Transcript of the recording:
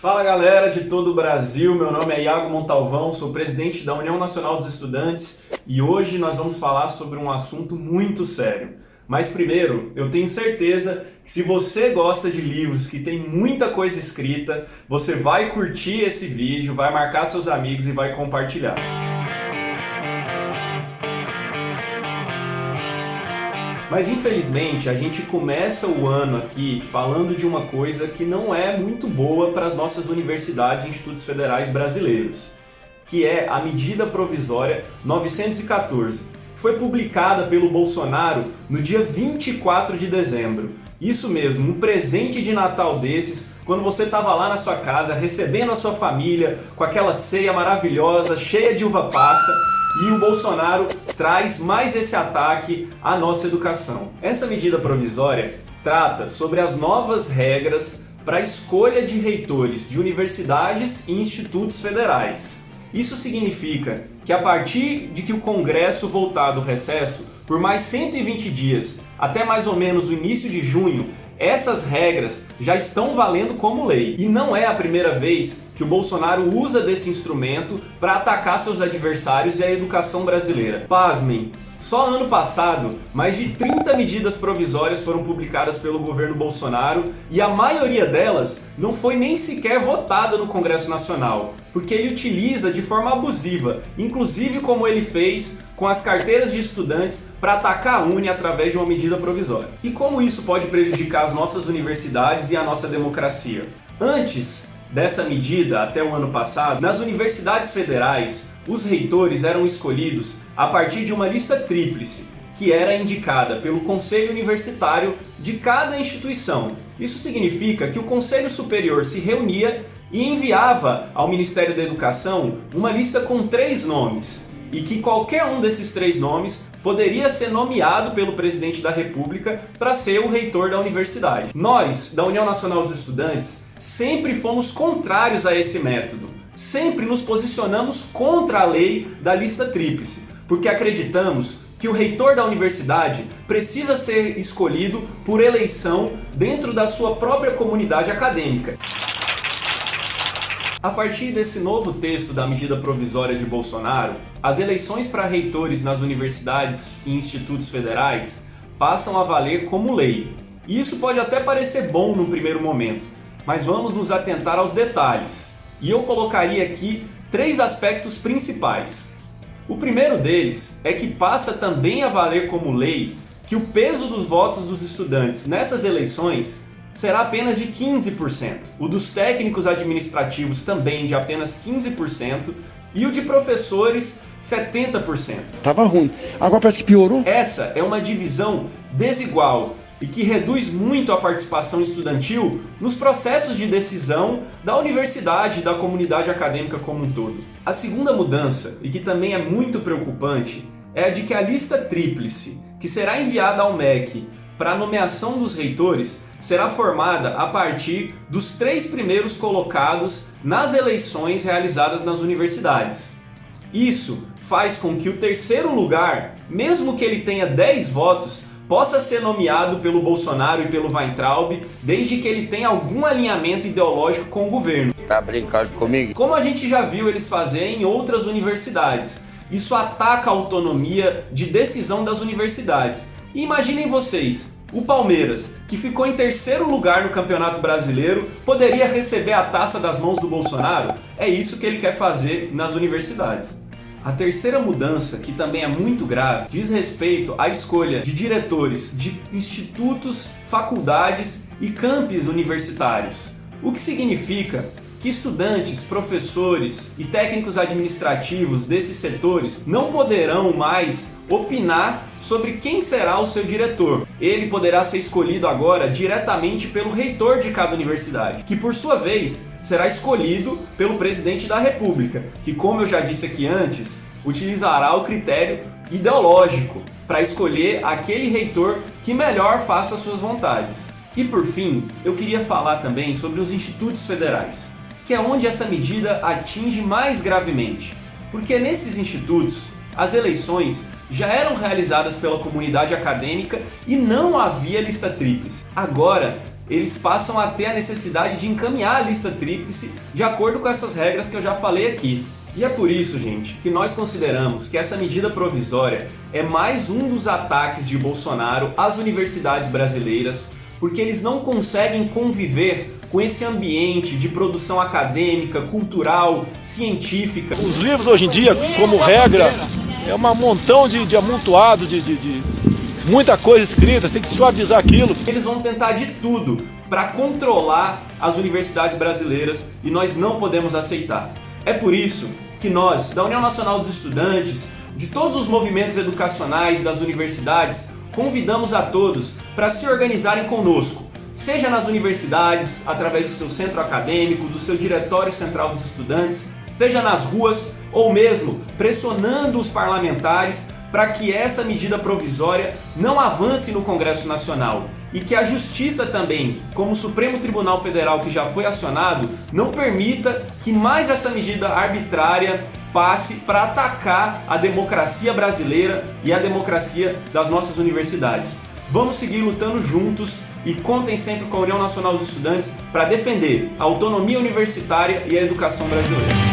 Fala galera de todo o Brasil, meu nome é Iago Montalvão, sou presidente da União Nacional dos Estudantes e hoje nós vamos falar sobre um assunto muito sério. Mas primeiro, eu tenho certeza que se você gosta de livros que tem muita coisa escrita, você vai curtir esse vídeo, vai marcar seus amigos e vai compartilhar. Mas infelizmente a gente começa o ano aqui falando de uma coisa que não é muito boa para as nossas universidades e institutos federais brasileiros, que é a medida provisória 914, que foi publicada pelo Bolsonaro no dia 24 de dezembro. Isso mesmo, um presente de Natal desses, quando você estava lá na sua casa recebendo a sua família com aquela ceia maravilhosa, cheia de uva passa, e o Bolsonaro traz mais esse ataque à nossa educação. Essa medida provisória trata sobre as novas regras para a escolha de reitores de universidades e institutos federais. Isso significa que a partir de que o Congresso voltar do recesso, por mais 120 dias, até mais ou menos o início de junho, essas regras já estão valendo como lei. E não é a primeira vez que o Bolsonaro usa desse instrumento para atacar seus adversários e a educação brasileira. Pasmem, só ano passado, mais de 30 medidas provisórias foram publicadas pelo governo Bolsonaro e a maioria delas não foi nem sequer votada no Congresso Nacional, porque ele utiliza de forma abusiva, inclusive como ele fez com as carteiras de estudantes para atacar a Uni através de uma medida provisória. E como isso pode prejudicar as nossas universidades e a nossa democracia? Antes dessa medida, até o ano passado, nas universidades federais, os reitores eram escolhidos a partir de uma lista tríplice, que era indicada pelo Conselho Universitário de cada instituição. Isso significa que o Conselho Superior se reunia e enviava ao Ministério da Educação uma lista com 3 nomes, e que qualquer um desses 3 nomes poderia ser nomeado pelo presidente da República para ser o reitor da universidade. Nós, da União Nacional dos Estudantes, sempre fomos contrários a esse método. Sempre nos posicionamos contra a lei da lista tríplice, porque acreditamos que o reitor da universidade precisa ser escolhido por eleição dentro da sua própria comunidade acadêmica. A partir desse novo texto da medida provisória de Bolsonaro, as eleições para reitores nas universidades e institutos federais passam a valer como lei. E isso pode até parecer bom no primeiro momento, mas vamos nos atentar aos detalhes. E eu colocaria aqui 3 aspectos principais. O primeiro deles é que passa também a valer como lei que o peso dos votos dos estudantes nessas eleições será apenas de 15%, o dos técnicos administrativos também de apenas 15% e o de professores 70%. Tava ruim, agora parece que piorou. Essa é uma divisão desigual e que reduz muito a participação estudantil nos processos de decisão da universidade e da comunidade acadêmica como um todo. A segunda mudança, e que também é muito preocupante, é a de que a lista tríplice, que será enviada ao MEC para a nomeação dos reitores, será formada a partir dos 3 primeiros colocados nas eleições realizadas nas universidades. Isso faz com que o terceiro lugar, mesmo que ele tenha 10 votos, possa ser nomeado pelo Bolsonaro e pelo Weintraub, desde que ele tenha algum alinhamento ideológico com o governo. Tá brincando comigo? Como a gente já viu eles fazerem em outras universidades. Isso ataca a autonomia de decisão das universidades. E imaginem vocês, o Palmeiras, que ficou em terceiro lugar no Campeonato Brasileiro, poderia receber a taça das mãos do Bolsonaro? É isso que ele quer fazer nas universidades. A terceira mudança, que também é muito grave, diz respeito à escolha de diretores de institutos, faculdades e campos universitários. O que significa que estudantes, professores e técnicos administrativos desses setores não poderão mais opinar sobre quem será o seu diretor. Ele poderá ser escolhido agora diretamente pelo reitor de cada universidade, que por sua vez será escolhido pelo presidente da República, que, como eu já disse aqui antes, utilizará o critério ideológico para escolher aquele reitor que melhor faça suas vontades. E por fim, eu queria falar também sobre os institutos federais, que é onde essa medida atinge mais gravemente, porque nesses institutos as eleições já eram realizadas pela comunidade acadêmica e não havia lista tríplice. Agora eles passam a ter a necessidade de encaminhar a lista tríplice de acordo com essas regras que eu já falei aqui. E é por isso, gente, que nós consideramos que essa medida provisória é mais um dos ataques de Bolsonaro às universidades brasileiras, porque eles não conseguem conviver com esse ambiente de produção acadêmica, cultural, científica. Os livros hoje em dia, como regra, é um montão de amontoado, de muita coisa escrita, tem que suavizar aquilo. Eles vão tentar de tudo para controlar as universidades brasileiras e nós não podemos aceitar. É por isso que nós, da União Nacional dos Estudantes, de todos os movimentos educacionais das universidades, convidamos a todos para se organizarem conosco, seja nas universidades, através do seu centro acadêmico, do seu diretório central dos estudantes, seja nas ruas ou mesmo pressionando os parlamentares para que essa medida provisória não avance no Congresso Nacional e que a Justiça também, como o Supremo Tribunal Federal que já foi acionado, não permita que mais essa medida arbitrária passe para atacar a democracia brasileira e a democracia das nossas universidades. Vamos seguir lutando juntos e contem sempre com a União Nacional dos Estudantes para defender a autonomia universitária e a educação brasileira.